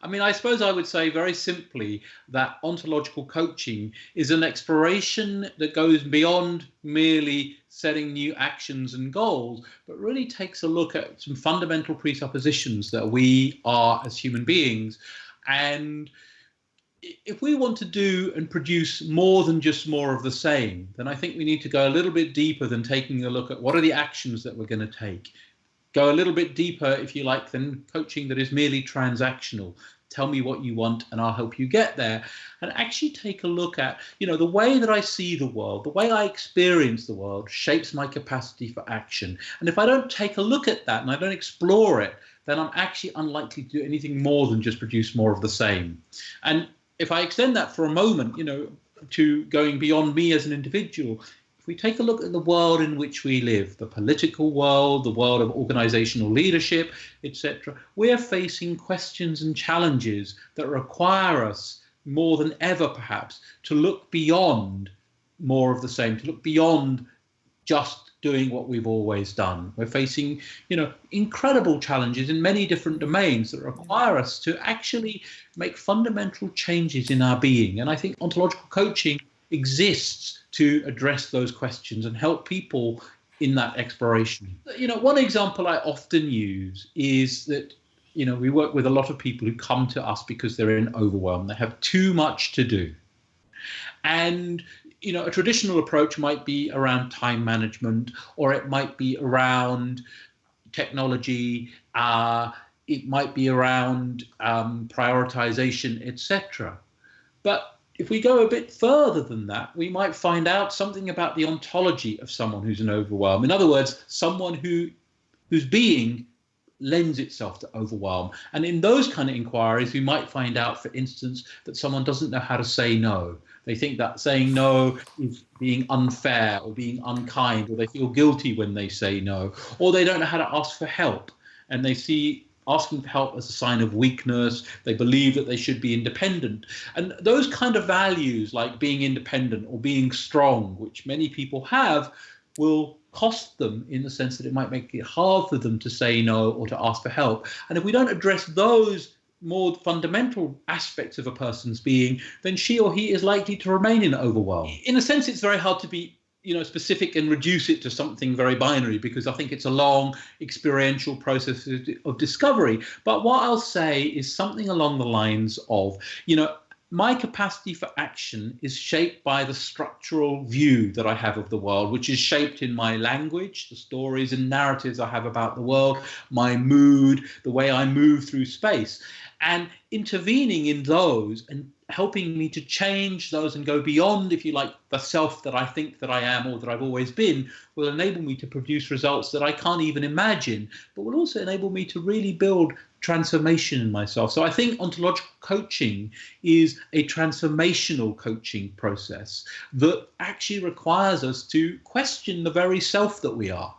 I mean, I suppose I would say very simply that ontological coaching is an exploration that goes beyond merely setting new actions and goals, but really takes a look at some fundamental presuppositions that we are as human beings. And if we want to do and produce more than just more of the same, then I think we need to go a little bit deeper than taking a look at what are the actions that we're going to take. Go a little bit deeper, if you like, than coaching that is merely transactional. Tell me what you want and I'll help you get there. And actually take a look at, the way that I see the world, the way I experience the world shapes my capacity for action. And if I don't take a look at that and I don't explore it, then I'm actually unlikely to do anything more than just produce more of the same. And if I extend that for a moment, to going beyond me as an individual, if we take a look at the world in which we live, the political world, the world of organizational leadership, etc., we're facing questions and challenges that require us more than ever, perhaps, to look beyond more of the same, to look beyond just doing what we've always done. We're facing, incredible challenges in many different domains that require us to actually make fundamental changes in our being. And I think ontological coaching exists to address those questions and help people in that exploration. One example I often use is that, we work with a lot of people who come to us because they're in overwhelm. They have too much to do. And, a traditional approach might be around time management, or it might be around technology, it might be around prioritization, etc. But if we go a bit further than that, we might find out something about the ontology of someone who's in overwhelm. In other words, someone whose being lends itself to overwhelm. And in those kind of inquiries, we might find out, for instance, that someone doesn't know how to say no. They think that saying no is being unfair or being unkind, or they feel guilty when they say no, or they don't know how to ask for help. And they see asking for help as a sign of weakness. They believe that they should be independent. And those kind of values, like being independent or being strong, which many people have, will cost them in the sense that it might make it hard for them to say no or to ask for help. And if we don't address those more fundamental aspects of a person's being, then she or he is likely to remain in overwhelm. In a sense, it's very hard to be specific and reduce it to something very binary, because I think it's a long experiential process of discovery. But what I'll say is something along the lines of, my capacity for action is shaped by the structural view that I have of the world, which is shaped in my language, the stories and narratives I have about the world, my mood, the way I move through space. And intervening in those and helping me to change those and go beyond, if you like, the self that I think that I am or that I've always been, will enable me to produce results that I can't even imagine, but will also enable me to really build transformation in myself. So I think ontological coaching is a transformational coaching process that actually requires us to question the very self that we are.